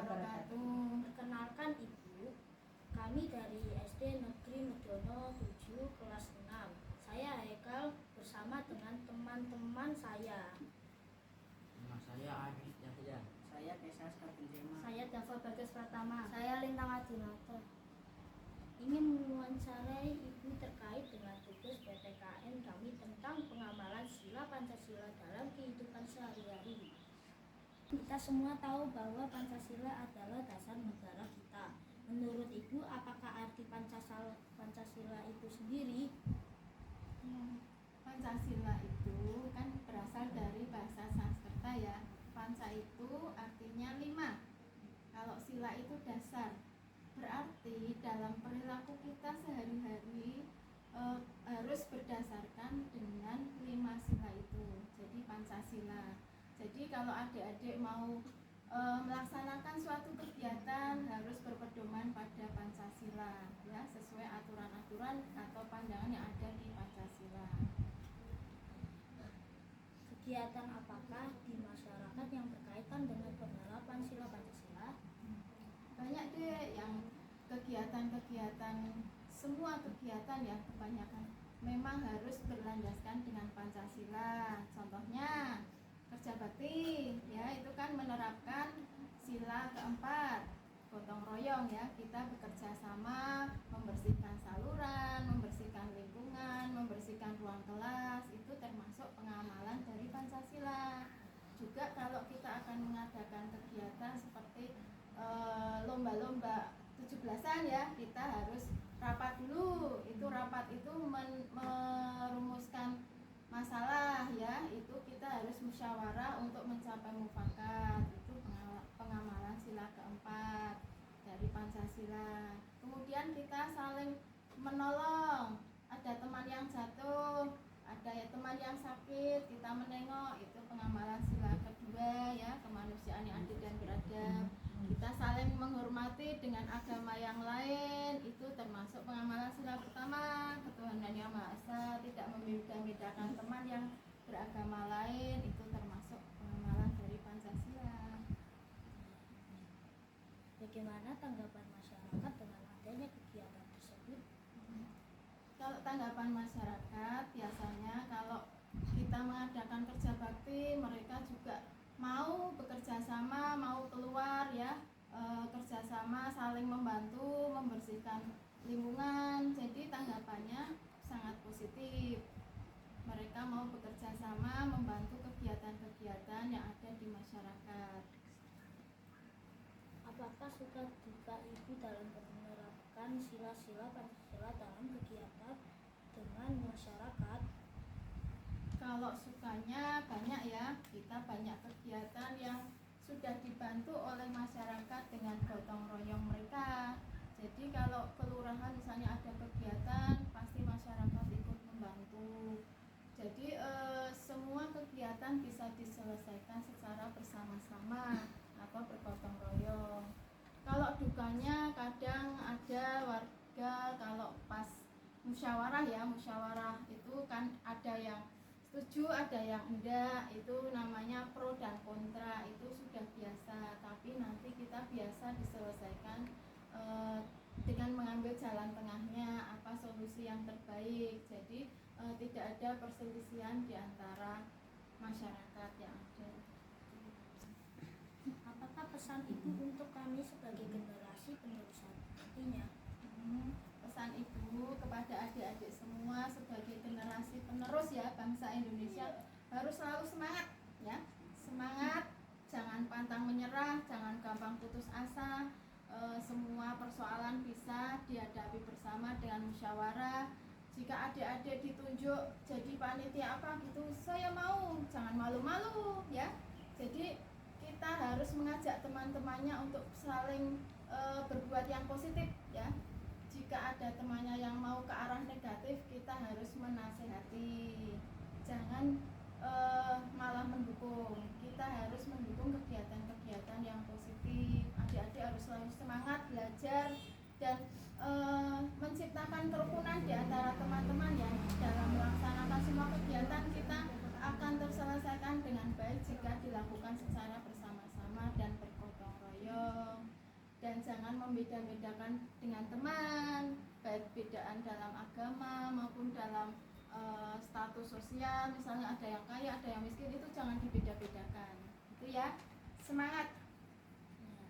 wabarakatuh. Perkenalkan Ibu, kami dari SD Negeri Medono 7 kelas 6. Saya Haikal bersama dengan teman-teman saya. Nama saya Arif Yahya. Saya Kesas Kabunjema. Saya Dava Bagas Pratama. Saya Lintang Adinata. Ingin mewawancarai Ibu terkait dengan tugas PPKN kami tentang pengamalan sila Pancasila dalam kehidupan sehari-hari. Kita semua tahu bahwa Pancasila adalah dasar negara kita. Menurut Ibu, apakah arti Pancasila itu sendiri? Pancasila itu kan berasal dari bahasa Sanskerta ya. Panca itu artinya 5. Kalau sila itu dasar. Berarti dalam perilaku kita sehari-hari harus berdasarkan dengan 5 sila itu. Jadi Pancasila. Jadi kalau adik-adik mau melaksanakan suatu kegiatan harus berpedoman pada Pancasila ya, sesuai aturan-aturan atau pandangan yang ada di Pancasila. Kegiatan apakah di masyarakat yang berkaitan dengan penerapan sila Pancasila? Banyak deh yang kegiatan-kegiatan, semua kegiatan ya kebanyakan memang harus berlandaskan dengan Pancasila. Contohnya kerja bakti ya, itu kan menerapkan sila keempat, gotong royong ya, kita bekerja sama membersihkan saluran, membersihkan lingkungan, membersihkan ruang kelas, itu termasuk pengamalan dari Pancasila. Juga kalau kita akan mengadakan kegiatan seperti lomba-lomba 17-an ya, kita harus rapat dulu. Itu rapat itu merumuskan masalah ya, itu kita harus musyawarah untuk mencapai mufakat. Itu pengamalan sila keempat dari Pancasila. Kemudian kita saling menolong, ada teman yang jatuh, ada ya teman yang sakit, kita menengok, itu pengamalan sila kedua ya, kemanusiaan yang adil dan beradab. Kita saling menghormati dengan agama yang lain, itu termasuk pengamalan sila pertama, ketuhanan yang Maha Esa, tidak membeda-bedakan teman yang beragama lain, itu termasuk pengamalan dari Pancasila. Bagaimana tanggapan masyarakat dengan adanya kegiatan tersebut? Kalau tanggapan masyarakat, biasanya kalau kita mengadakan kerja bakti, mereka juga mau bekerja sama, mau keluar ya, kerjasama saling membantu membersihkan lingkungan. Jadi tanggapannya sangat positif. Mereka mau bekerja sama membantu kegiatan-kegiatan yang ada di masyarakat. Apakah suka duka Ibu dalam menerapkan sila-sila Pancasila dalam kegiatan dengan masyarakat? Kalau sukanya banyak ya, kita banyak kegiatan yang sudah dibantu oleh masyarakat dengan gotong royong mereka. Jadi kalau kelurahan misalnya ada kegiatan, pasti masyarakat ikut membantu. Jadi semua kegiatan bisa diselesaikan secara bersama-sama atau bergotong royong. Kalau dukanya kadang ada warga kalau pas musyawarah ya, musyawarah itu kan ada yang setuju, ada yang enggak, itu namanya pro dan kontra, itu sudah biasa. Tapi nanti kita biasa diselesaikan dengan mengambil jalan tengahnya, apa solusi yang terbaik. Jadi tidak ada perselisihan di antara masyarakat yang ada. Apakah pesan Ibu untuk kami sebagai generasi penerus nantinya? Pesan Ibu kepada adik-adik semua sebagai generasi penerus ya bangsa Indonesia, harus selalu semangat ya, semangat, jangan pantang menyerah, jangan gampang putus asa. Semua persoalan bisa dihadapi bersama dengan musyawarah. Jika adik-adik ditunjuk jadi panitia apa gitu, saya mau, jangan malu-malu ya. Jadi kita harus mengajak teman-temannya untuk saling berbuat yang positif ya. Jika ada temannya yang mau ke arah negatif, kita harus menasehati, jangan malah mendukung. Kita harus mendukung kegiatan-kegiatan yang positif. Adik-adik harus selalu semangat belajar dan menciptakan kerukunan di antara teman-teman ya. Dalam melaksanakan semua kegiatan kita akan terselesaikan dengan baik jika dilakukan secara bersama-sama dan bergotong royong. jangan membeda-bedakan dengan teman, baik bedaan dalam agama maupun dalam status sosial. Misalnya ada yang kaya, ada yang miskin, itu jangan dibeda-bedakan. Itu ya. Semangat. Ya.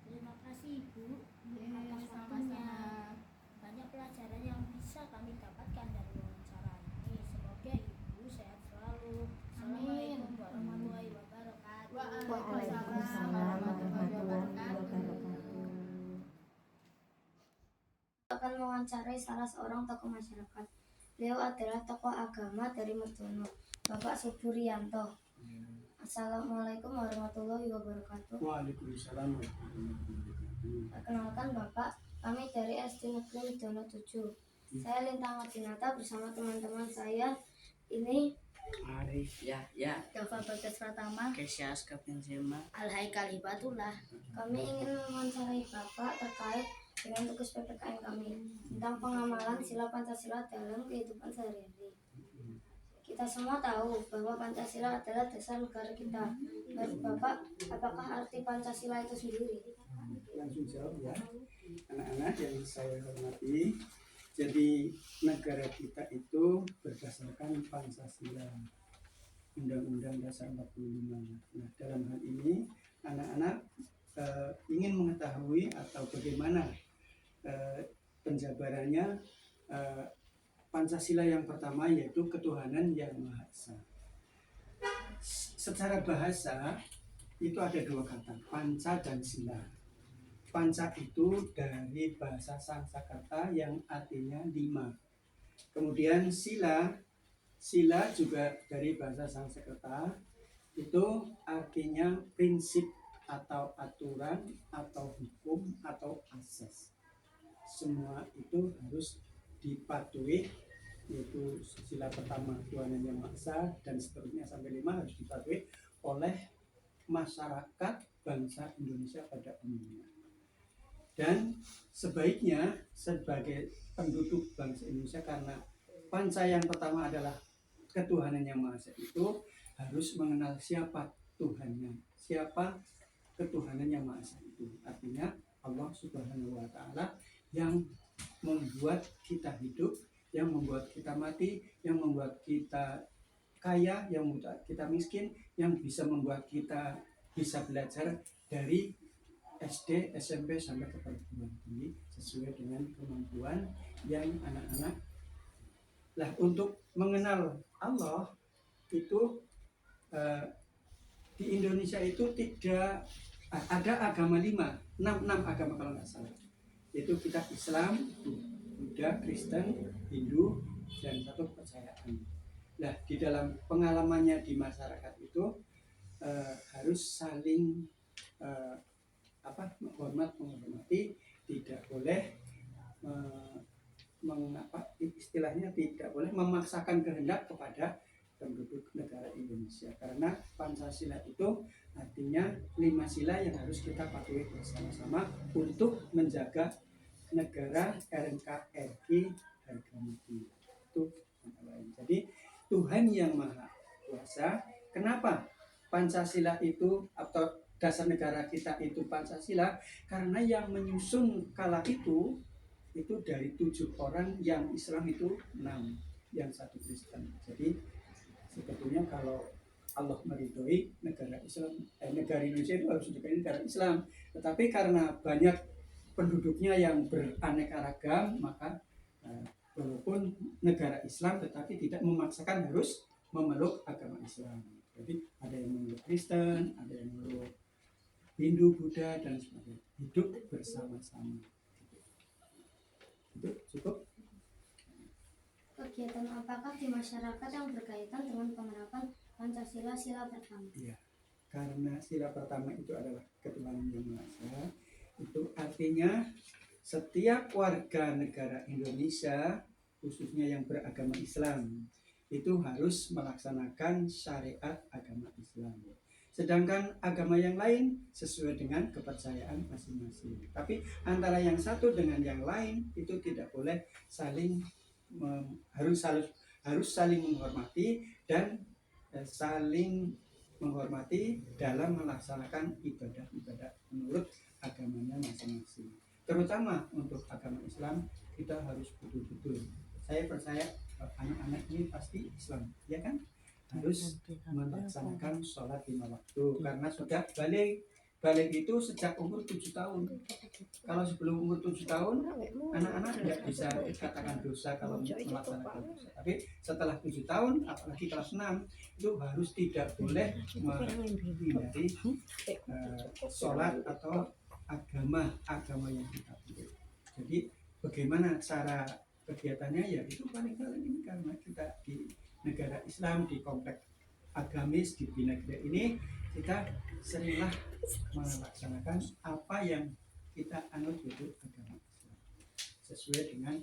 Terima kasih Ibu Yes, atas waktunya. sama-sama. Banyak pelajaran yang bisa kami dapatkan dari wawancara ini. Semoga Ibu sehat selalu. Amin. Assalamualaikum warahmatullahi wabarakatuh. Waalaikumsalam warahmatullahi wabarakatuh. Akan mewawancarai salah seorang tokoh masyarakat. Beliau adalah tokoh agama dari Mertono, Bapak Suburianto. Assalamualaikum warahmatullahi wabarakatuh. Waalaikumsalam warahmatullahi wabarakatuh. Perkenalkan Bapak, kami dari SD Negeri Widono 7. Saya Lintang Madinata bersama teman-teman saya. Ini Arif Yahya, Dava Bagas Pratama, Kesya Aska Benzema. Al-Haikal Hibatullah. kami ingin mewawancarai Bapak terkait dengan tugas PPKN kami tentang pengamalan sila Pancasila dalam kehidupan sehari-hari. Kita semua tahu bahwa Pancasila adalah dasar negara kita. Menurut Bapak, apakah arti Pancasila itu sendiri? Langsung jawab ya, anak-anak yang saya hormati. Jadi negara kita itu berdasarkan Pancasila, Undang-Undang Dasar 45. Nah, dalam hal ini anak-anak ingin mengetahui atau bagaimana penjabarannya Pancasila yang pertama, yaitu ketuhanan yang Maha Esa. Secara bahasa itu ada dua kata, panca dan sila. Panca itu dari bahasa Sanskerta yang artinya 5. Kemudian sila juga dari bahasa Sanskerta, itu artinya prinsip atau aturan atau hukum atau asas. Semua itu harus dipatuhi, yaitu sila pertama ketuhanan yang Maha Esa dan seterusnya sampai 5 harus dipatuhi oleh masyarakat bangsa Indonesia pada umumnya. Dan sebaiknya sebagai penduduk bangsa Indonesia, karena panca yang pertama adalah ketuhanan yang Maha Esa, itu harus mengenal siapa Tuhannya, siapa ketuhanan yang Maha Esa itu. Artinya Allah Subhanahu wa Ta'ala yang membuat kita hidup, yang membuat kita mati, yang membuat kita kaya, yang membuat kita miskin, yang bisa membuat kita bisa belajar dari SD, SMP sampai ke perguruan tinggi sesuai dengan kemampuan yang anak-anak. Lah, untuk mengenal Allah itu di Indonesia itu tidak ada agama 6 agama kalau nggak salah. Yaitu kita Islam, Buddha, Kristen, Hindu, dan satu kepercayaan. Nah, di dalam pengalamannya di masyarakat itu harus saling menghormati, tidak boleh istilahnya tidak boleh memaksakan kehendak kepada penduduk negara Indonesia, karena Pancasila itu artinya 5 sila yang harus kita patuhi bersama-sama untuk menjaga negara NKRI harga mati. Itu antara lain. Jadi Tuhan yang Maha Kuasa. Kenapa Pancasila itu atau dasar negara kita itu Pancasila? Karena yang menyusun kala itu dari 7 orang, yang Islam itu 6, yang 1 Kristen. Jadi sebetulnya kalau Allah meridhoi negara Islam, negara Indonesia itu harus menjadi negara Islam. Tetapi karena banyak penduduknya yang beraneka ragam, maka walaupun negara Islam tetapi tidak memaksakan harus memeluk agama Islam. Jadi ada yang memeluk Kristen, ada yang memeluk Hindu, Buddha, dan sebagainya. Hidup bersama-sama. Itu cukup. Kegiatan apakah di masyarakat yang berkaitan dengan penerapan Pancasila sila pertama? Iya, karena sila pertama itu adalah ketuhanan yang Maha Esa. Itu artinya setiap warga negara Indonesia, khususnya yang beragama Islam, itu harus melaksanakan syariat agama Islam. Sedangkan agama yang lain sesuai dengan kepercayaan masing-masing. Tapi antara yang satu dengan yang lain itu tidak boleh harus saling menghormati dan saling menghormati dalam melaksanakan ibadah-ibadah menurut agamanya terutama untuk agama Islam kita harus betul-betul, saya percaya anak-anak ini pasti Islam, ya kan, harus melaksanakan sholat 5 waktu karena sudah balik itu sejak umur 7 tahun. Kalau sebelum umur 7 tahun anak-anak tidak bisa dikatakan dosa kalau melaksanakan dosa, tapi setelah 7 tahun apalagi kelas 6 itu harus tidak boleh menghindari sholat atau agama yang kita pilih. Jadi bagaimana cara kegiatannya, ya itu paling ini karena kita di negara Islam, di kompleks agamis di Binagri ini kita seringlah melaksanakan apa yang kita anut yaitu agama Islam sesuai dengan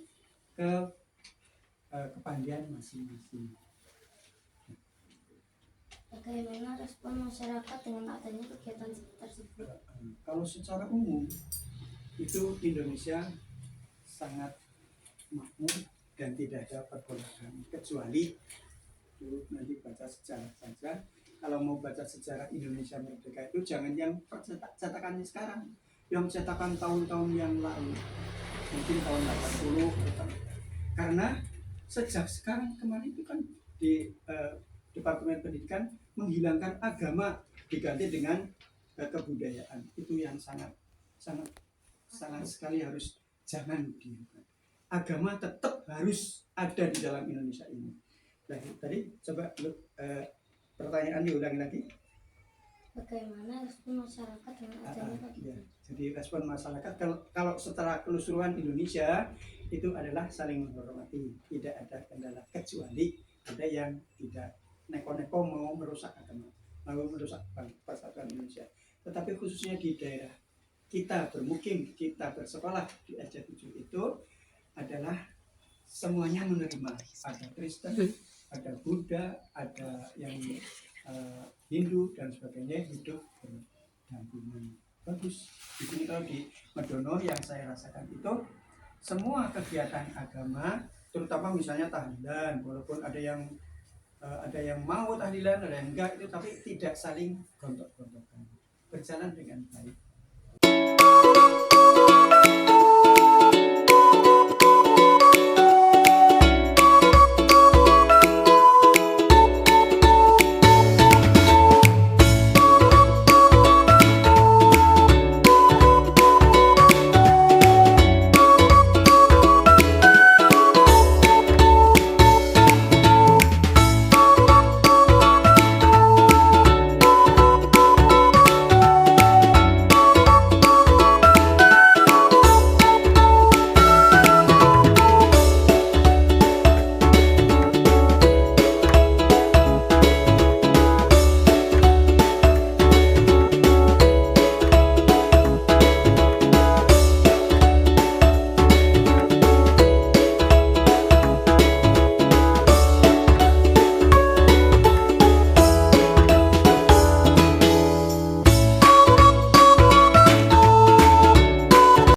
kepandian masing-masing. Bagaimana respon masyarakat dengan adanya kegiatan tersebut? Kalau secara umum itu Indonesia sangat makmur dan tidak ada pergolakan, kecuali itu nanti baca sejarah saja. Kalau mau baca sejarah Indonesia merdeka itu jangan yang cetakannya sekarang, yang cetakan tahun-tahun yang lalu, mungkin tahun 80, karena sejak sekarang kemarin itu kan di Departemen Pendidikan menghilangkan agama diganti dengan kebudayaan. Itu yang sangat sekali harus jangan dilakukan. Agama tetap harus ada di dalam Indonesia ini. Nah, tadi coba pertanyaan diulangi lagi. Bagaimana respon masyarakat dengan adanya Ya. kegiatan? Jadi respon masyarakat kalau setelah keseluruhan Indonesia itu adalah saling menghormati, tidak ada kendala, kecuali ada yang tidak neko-neko mau merusak agama, mau merusak persatuan Indonesia. Tetapi khususnya di daerah kita bermukim, kita bersekolah di SC7 itu adalah semuanya menerima. Ada Kristen, ada Buddha, ada yang Hindu dan sebagainya, hidup berdampingan. Bagus. Di sini kalau di Medono yang saya rasakan itu semua kegiatan agama, terutama misalnya tahlilan, walaupun ada yang mau tahlilan, ada yang enggak itu, tapi tidak saling gontok-gontokan, berjalan dengan baik.